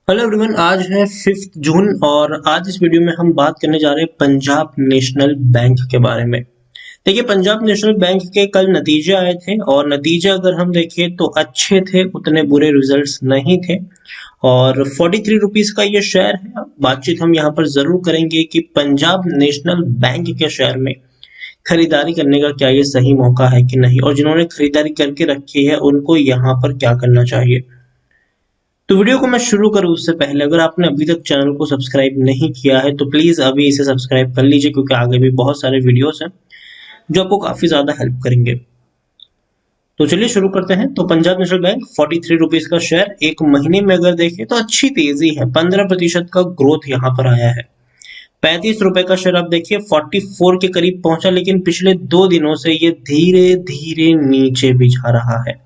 Hello everyone, आज है 5 जून और आज इस वीडियो में हम बात करने जा रहे हैं पंजाब नेशनल बैंक के बारे में। देखिए, पंजाब नेशनल बैंक के कल नतीजे आए थे और नतीजे अगर हम देखें तो अच्छे थे, उतने बुरे रिजल्ट्स नहीं थे। और 43 रुपीस का ये शेयर है। बातचीत हम यहाँ पर जरूर करेंगे कि पंजाब नेशनल बैंक के शेयर में खरीदारी करने का क्या ये सही मौका है कि नहीं, और जिन्होंने खरीदारी करके रखी है उनको यहाँ पर क्या करना चाहिए। तो वीडियो को मैं शुरू करूं उससे पहले अगर आपने अभी तक चैनल को सब्सक्राइब नहीं किया है तो प्लीज अभी इसे सब्सक्राइब कर लीजिए, क्योंकि आगे भी बहुत सारे वीडियोस हैं जो आपको काफी ज्यादा हेल्प करेंगे। तो चलिए शुरू करते हैं। तो पंजाब नेशनल बैंक 43 रुपीज का शेयर, एक महीने में अगर देखें तो अच्छी तेजी है, 15% का ग्रोथ यहाँ पर आया है। 35 रुपए का शेयर आप देखिए 44 के करीब पहुंचा, लेकिन पिछले 2 दिनों से ये धीरे धीरे नीचे भी जा रहा है।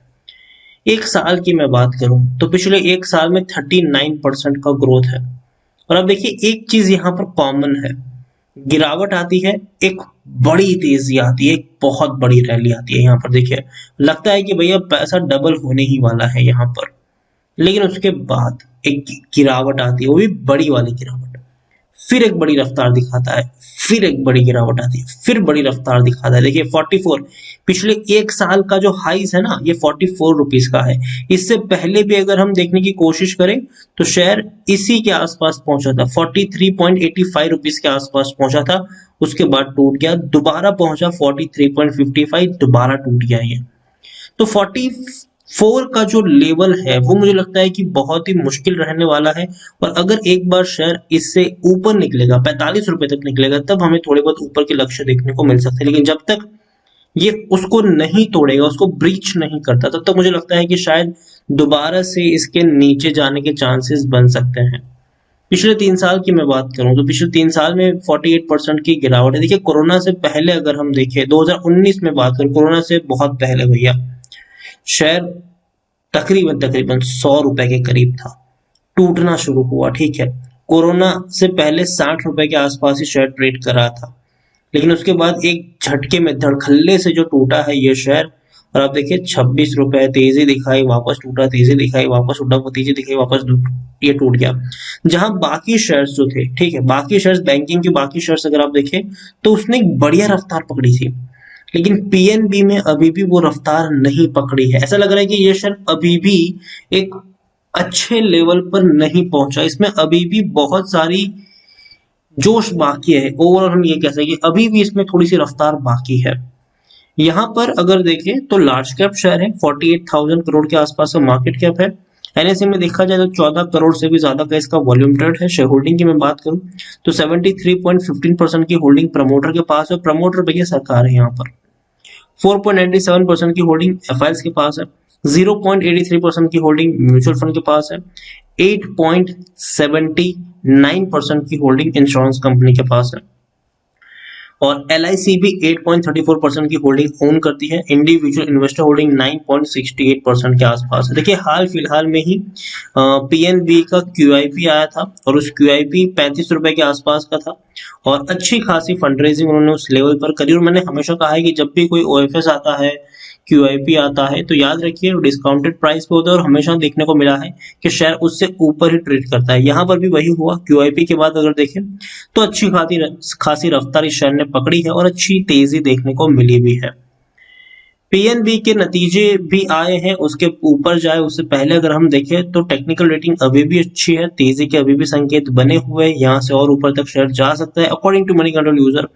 एक साल की मैं बात करूं तो पिछले एक साल में 39% का ग्रोथ है। और अब देखिए, एक चीज यहाँ पर कॉमन है, गिरावट आती है, एक बड़ी तेजी आती है, एक बहुत बड़ी रैली आती है। यहाँ पर देखिए, लगता है कि भैया पैसा डबल होने ही वाला है यहाँ पर, लेकिन उसके बाद एक गिरावट आती है, वो भी बड़ी वाली गिरावट। फिर एक बड़ी रफ्तार दिखाता है, फिर एक बड़ी गिरावट आती है, फिर बड़ी रफ्तार दिखाता है। देखिए 44, पिछले एक साल का जो हाइस है ना, ये 44 रुपीस का है। इससे पहले भी अगर हम देखने की कोशिश करें तो शेयर इसी के आसपास पहुंचा था, 43.85 रुपीस के आसपास पहुंचा था। उसके बाद टूट गया, दोबारा पहुंचा 43.55, दोबारा टूट गया ये। तो 44 का जो लेवल है वो मुझे लगता है कि बहुत ही मुश्किल रहने वाला है। और अगर एक बार शेयर इससे ऊपर निकलेगा, 45 रुपए तक निकलेगा, तब हमें थोड़े बहुत ऊपर के लक्ष्य देखने को मिल सकते हैं। लेकिन जब तक ये उसको नहीं तोड़ेगा, उसको ब्रीच नहीं करता, तब तक मुझे लगता है कि शायद दोबारा से इसके नीचे जाने के चांसेस बन सकते हैं। पिछले 3 साल की मैं बात करूं तो पिछले 3 साल में 48% की गिरावट है। देखिए, कोरोना से पहले अगर हम देखें, 2019 में बात करें, कोरोना से बहुत पहले भैया, शेयर तकरीबन तकरीबन 100 रुपए के करीब था, टूटना शुरू हुआ। ठीक है, कोरोना से पहले 60 रुपए के आसपास ही शेयर ट्रेड कर रहा था, लेकिन उसके बाद एक झटके में धड़खल्ले से जो टूटा है ये शेयर। और आप देखिए 26 रुपए, तेजी दिखाई, वापस टूटा, तेजी दिखाई, वापस टूटा, तेजी दिखाई, वापस ये टूट गया। जहां बाकी शेयर्स जो थे, ठीक है, बाकी शेयर्स, बैंकिंग के बाकी शेयर्स अगर आप देखें तो उसने एक बढ़िया रफ्तार पकड़ी थी, लेकिन पीएनबी में अभी भी वो रफ्तार नहीं पकड़ी है। ऐसा लग रहा है कि ये शेयर अभी भी एक अच्छे लेवल पर नहीं पहुंचा, इसमें अभी भी बहुत सारी जोश बाकी है। ओवरऑल हम ये कह सकते हैं कि अभी भी इसमें थोड़ी सी रफ्तार बाकी है। यहाँ पर अगर देखें तो लार्ज कैप शेयर है, 48,000 करोड़ के आसपास का मार्केट कैप है। एनएसए में देखा जाए तो 14 करोड़ से भी ज्यादा का इसका वॉल्यूम ट्रेड है। शेयर होल्डिंग की मैं बात करूं तो 73.15% की होल्डिंग प्रमोटर के पास है। प्रमोटर भैया सरकार है। यहाँ पर 4.97% की होल्डिंग एफआईएस के पास है, 0.83% की होल्डिंग म्यूचुअल फंड के पास है, 8.79% की होल्डिंग इंश्योरेंस कंपनी के पास है, और एलआईसी भी 8.34% की होल्डिंग ओन करती है। इंडिविजुअल इन्वेस्टर होल्डिंग 9.68% के आसपास है। देखिए, हाल फिलहाल में ही पीएनबी का क्यूआईपी आया था और उस क्यूआईपी 35 रुपए के आसपास का था, और अच्छी खासी फंड रेजिंग उन्होंने उस लेवल पर करी। और मैंने हमेशा कहा है कि जब भी कोई ओएफएस आता है, क्यूआईपी आता है, तो याद रखिए डिस्काउंटेड प्राइस पे होता है, और हमेशा देखने को मिला है कि शेयर उससे ऊपर ही ट्रेड करता है। यहाँ पर भी वही हुआ, क्यूआईपी के बाद अगर देखें तो अच्छी खासी रफ्तार इस शेयर ने पकड़ी है और अच्छी तेजी देखने को मिली भी है। पीएनबी के नतीजे भी आए हैं, उसके ऊपर जाए उससे पहले अगर हम देखें तो टेक्निकल रेटिंग अभी भी अच्छी है, तेजी के अभी भी संकेत बने हुए हैं, यहाँ से और ऊपर तक शेयर जा सकता है। According to Moneycontrol user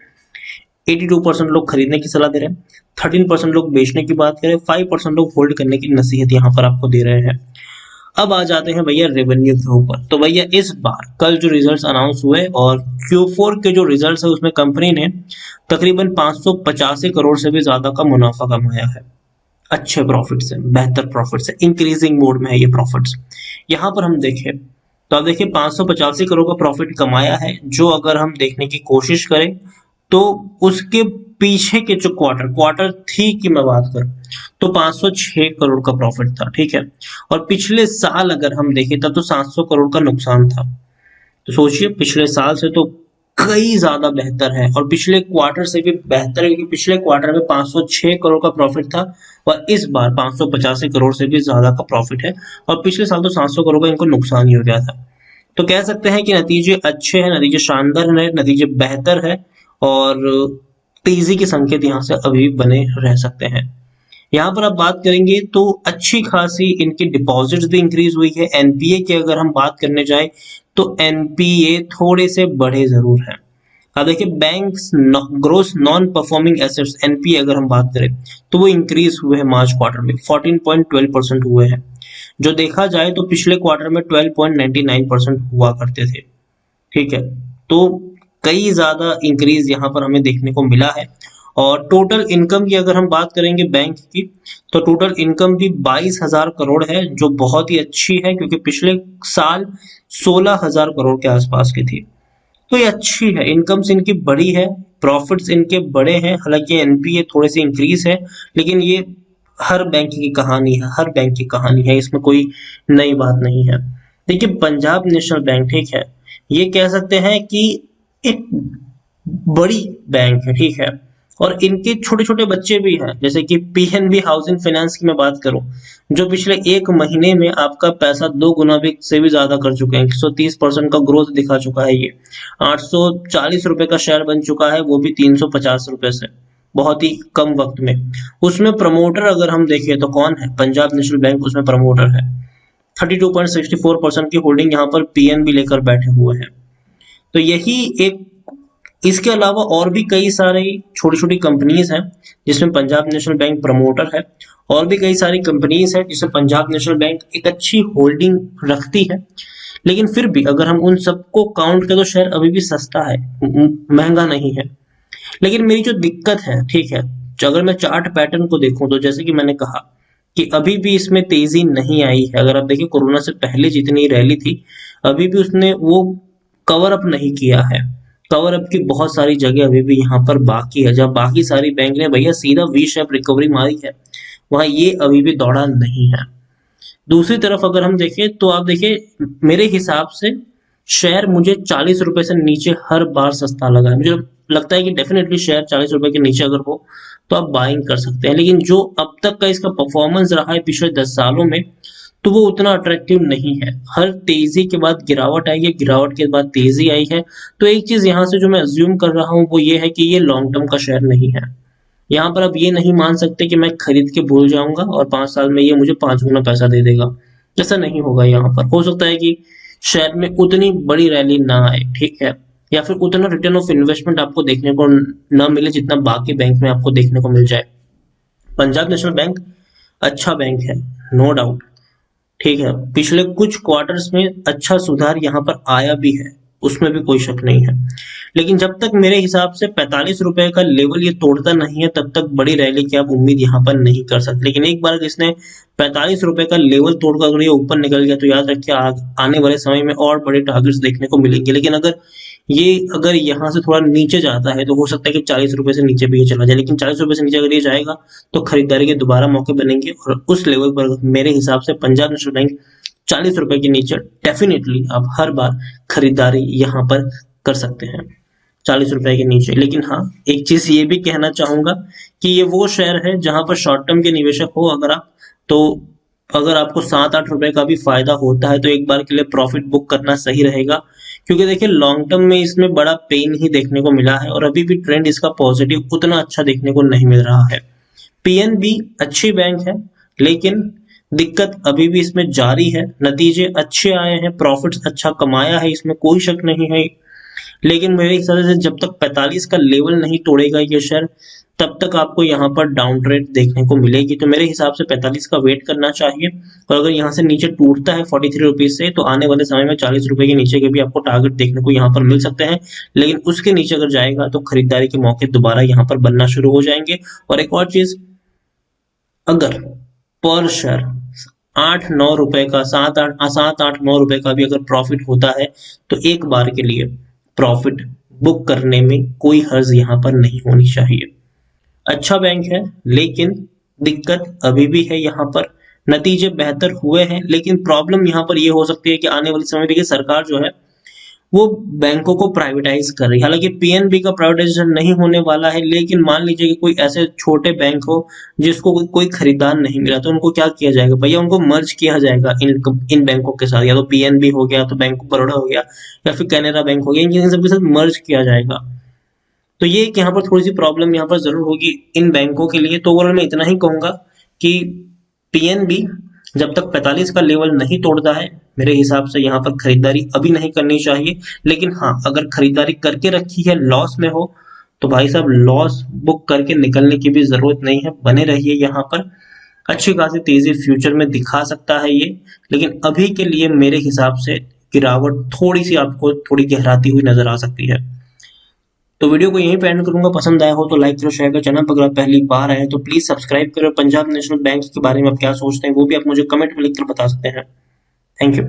82% लोग खरीदने की सलाह दे रहे हैं, 13% लोग बेचने की बात करें, 5% लोग होल्ड करने की नसीहत यहाँ पर आपको दे रहे हैं। अब आ जाते हैं भैया रेवेन्यू के ऊपर। तो भैया इस बार कल जो रिजल्ट्स अनाउंस हुए और Q4 के जो रिजल्ट्स है उसमें कंपनी ने तकरीबन 585 करोड़ से भी ज्यादा का मुनाफा कमाया है। अच्छे प्रॉफिट से, बेहतर प्रॉफिट से, इंक्रीजिंग मोड में है ये प्रॉफिट्स। यहाँ पर हम देखें तो आप देखिए 585 करोड़ का प्रॉफिट कमाया है, जो अगर हम देखने की कोशिश करें तो उसके पीछे के जो क्वार्टर थ्री की मैं बात करूं तो 506 करोड़ का प्रॉफिट था। ठीक है, और पिछले साल अगर हम देखें तब तो 700 करोड़ का नुकसान था। तो सोचिए, पिछले साल से तो कई ज्यादा बेहतर है, और पिछले क्वार्टर से भी बेहतर है, क्योंकि पिछले क्वार्टर में 506 करोड़ का प्रॉफिट था और इस बार 585 करोड़ से भी ज्यादा का प्रॉफिट है, और पिछले साल तो 700 करोड़ का इनको नुकसान ही हो गया था। तो कह सकते हैं कि नतीजे अच्छे हैं, नतीजे शानदार हैं, नतीजे बेहतर है और तेजी के संकेत यहाँ से अभी बने रह सकते हैं। यहाँ पर आप बात करेंगे तो अच्छी खासी इनकी डिपॉजिट्स भी इंक्रीज हुई है। एनपीए की अगर हम बात करने जाए तो एनपीए थोड़े से बढ़े जरूर हैं। अब देखिए banks gross non performing assets NPA अगर हम बात करें तो वो इंक्रीज हुए हैं मार्च क्वार्टर में 14.12% हुए हैं। जो देखा जाए तो पिछले क्वार्टर में 12.99% हुआ करते थे। ठीक है, तो कई ज्यादा इंक्रीज यहाँ पर हमें देखने को मिला है। और टोटल इनकम की अगर हम बात करेंगे बैंक की तो टोटल इनकम भी 22,000 करोड़ है, जो बहुत ही अच्छी है क्योंकि पिछले साल 16,000 करोड़ के आसपास की थी। तो ये अच्छी है, इनकम्स इनकी बड़ी है, प्रॉफिट्स इनके बड़े हैं। हालांकि एनपीए थोड़े से इंक्रीज है, लेकिन ये हर बैंक की कहानी है, हर बैंक की कहानी है, इसमें कोई नई बात नहीं है। देखिए पंजाब नेशनल बैंक, ठीक है, ये कह सकते हैं कि एक बड़ी बैंक है, ठीक है, और इनके छोटे छोटे बच्चे भी हैं, जैसे कि पीएनबी हाउसिंग फाइनेंस की मैं बात करूं, जो पिछले एक महीने में आपका पैसा 2 गुना भी से भी ज्यादा कर चुके हैं। 130% का ग्रोथ दिखा चुका है ये। 840 रुपए का शेयर बन चुका है, वो भी 350 रुपए से, बहुत ही कम वक्त में। उसमें प्रमोटर अगर हम देखें तो कौन है, पंजाब नेशनल बैंक उसमें प्रमोटर है। 32.64% की होल्डिंग यहाँ पर पीएनबी लेकर बैठे हुए हैं। तो यही एक, इसके अलावा और भी कई सारी छोटी छोटी कंपनीज हैं जिसमें पंजाब नेशनल बैंक प्रमोटर है, और भी कई सारी कंपनीज हैं जिसमें पंजाब नेशनल बैंक एक अच्छी होल्डिंग रखती है। लेकिन फिर भी अगर हम उन सबको काउंट करें तो शेयर अभी भी सस्ता है, महंगा नहीं है। लेकिन मेरी जो दिक्कत है, ठीक है, जो अगर मैं चार्ट पैटर्न को देखूं तो जैसे कि मैंने कहा कि अभी भी इसमें तेजी नहीं आई है। अगर आप देखिए कोरोना से पहले जितनी रैली थी, अभी भी उसने वो कवर अप नहीं किया है। कवर अप की बहुत सारी जगह अभी भी यहाँ पर बाकी है। जब बाकी सारी बैंक ने भैया सीधा वी शेप रिकवरी मारी है, वहां ये अभी भी दौड़ा नहीं है। दूसरी तरफ अगर हम देखें तो आप देखिए मेरे हिसाब से शेयर मुझे 40 रुपए से नीचे हर बार सस्ता लगा है। मुझे लगता है कि डेफिनेटली शेयर 40 रुपए के नीचे अगर हो तो आप बाइंग कर सकते हैं। लेकिन जो अब तक का इसका परफॉर्मेंस रहा है पिछले 10 सालों में, तो वो उतना अट्रैक्टिव नहीं है। हर तेजी के बाद गिरावट आई है, गिरावट के बाद तेजी आई है। तो एक चीज यहाँ से जो मैं अज्यूम कर रहा हूँ वो ये है कि ये लॉन्ग टर्म का शेयर नहीं है। यहाँ पर आप ये नहीं मान सकते कि मैं खरीद के भूल जाऊंगा और 5 साल में ये मुझे 5 गुना पैसा दे देगा। ऐसा नहीं होगा। यहाँ पर हो सकता है कि शेयर में उतनी बड़ी रैली ना आए, ठीक है, या फिर उतना रिटर्न ऑफ इन्वेस्टमेंट आपको देखने को न मिले जितना बाकी बैंक में आपको देखने को मिल जाए। पंजाब नेशनल बैंक अच्छा बैंक है, नो डाउट, ठीक है, पिछले कुछ क्वार्टर्स में अच्छा सुधार यहाँ पर आया भी है, उसमें भी कोई शक नहीं है। लेकिन जब तक मेरे हिसाब से 45 रुपए का लेवल ये तोड़ता नहीं है तब तक बड़ी रैली की आप उम्मीद यहाँ पर नहीं कर सकते। लेकिन एक बार इसने 45 रुपए का लेवल तोड़कर अगर ये ऊपर निकल गया तो याद रखिए आने वाले समय में और बड़े टारगेट्स देखने को मिलेंगे। लेकिन अगर यहाँ से थोड़ा नीचे जाता है तो हो सकता है कि 40 रुपए से नीचे भी ये चला जाए। लेकिन 40 रुपए से नीचे अगर ये जाएगा तो खरीदारी के दोबारा मौके बनेंगे, और उस लेवल पर मेरे हिसाब से पंजाब नेशनल बैंक 40 रुपए के नीचे डेफिनेटली आप हर बार खरीदारी यहाँ पर कर सकते हैं, 40 रुपए के नीचे। लेकिन हाँ, एक चीज ये भी कहना चाहूंगा कि ये वो शेयर है जहां पर शॉर्ट टर्म के निवेशक हो अगर आप, तो अगर आपको 7-8 रुपए का भी फायदा होता है तो एक बार के लिए प्रॉफिट बुक करना सही रहेगा। क्योंकि देखिए लॉन्ग टर्म में इसमें बड़ा पेन ही देखने को मिला है और अभी भी ट्रेंड इसका पॉजिटिव उतना अच्छा देखने को नहीं मिल रहा है। पीएनबी अच्छी बैंक है, लेकिन दिक्कत अभी भी इसमें जारी है। नतीजे अच्छे आए हैं, प्रॉफिट्स अच्छा कमाया है, इसमें कोई शक नहीं है। लेकिन मेरे हिसाब से जब तक 45 का लेवल नहीं तोड़ेगा ये शेयर, तब तक आपको यहाँ पर डाउन ट्रेड देखने को मिलेगी। तो मेरे हिसाब से 45 का वेट करना चाहिए, और अगर यहाँ से नीचे टूटता है 43 रुपीज से तो आने वाले समय में 40 रुपए के नीचे के भी आपको टारगेट देखने को यहाँ पर मिल सकते हैं। लेकिन उसके नीचे अगर जाएगा तो खरीदारी के मौके दोबारा यहाँ पर बनना शुरू हो जाएंगे। और एक और चीज, अगर पर शेयर 8-9 रुपए का, 7-8-9 रुपए का भी अगर प्रॉफिट होता है तो एक बार के लिए प्रॉफिट बुक करने में कोई हर्ज यहाँ पर नहीं होनी चाहिए। अच्छा बैंक है, लेकिन दिक्कत अभी भी है यहाँ पर। नतीजे बेहतर हुए हैं, लेकिन प्रॉब्लम यहाँ पर ये हो सकती है कि आने वाले समय देखिए सरकार जो है वो बैंकों को प्राइवेटाइज कर रही है। हालांकि पीएनबी का प्राइवेटाइजेशन नहीं होने वाला है, लेकिन मान लीजिए कि कोई ऐसे छोटे बैंक हो जिसको कोई खरीदार नहीं मिला, तो उनको क्या किया जाएगा भैया, उनको मर्ज किया जाएगा इन बैंकों के साथ। या तो पीएनबी हो गया, तो बैंक ऑफ बड़ौदा हो गया, या फिर कैनरा बैंक हो गया, इन सबके साथ मर्ज किया जाएगा। तो ये एक यहाँ पर थोड़ी सी प्रॉब्लम यहाँ पर जरूर होगी इन बैंकों के लिए। तो ओवरऑल मैं इतना ही कहूंगा कि पीएनबी जब तक 45 का लेवल नहीं तोड़ता है, मेरे हिसाब से यहाँ पर खरीदारी अभी नहीं करनी चाहिए। लेकिन हाँ, अगर खरीदारी करके रखी है, लॉस में हो, तो भाई साहब लॉस बुक करके निकलने की भी जरूरत नहीं है, बने रहिए यहाँ पर। अच्छी खासी तेजी फ्यूचर में दिखा सकता है ये, लेकिन अभी के लिए मेरे हिसाब से गिरावट थोड़ी सी आपको थोड़ी गहराती हुई नजर आ सकती है। तो वीडियो को यहीं पे एंड करूंगा। पसंद आया हो तो लाइक करो, शेयर करो। चैनल पर अगर आप पहली बार आए तो प्लीज सब्सक्राइब करो। पंजाब नेशनल बैंक के बारे में आप क्या सोचते हैं वो भी आप मुझे कमेंट में लिखकर बता सकते हैं। Thank you.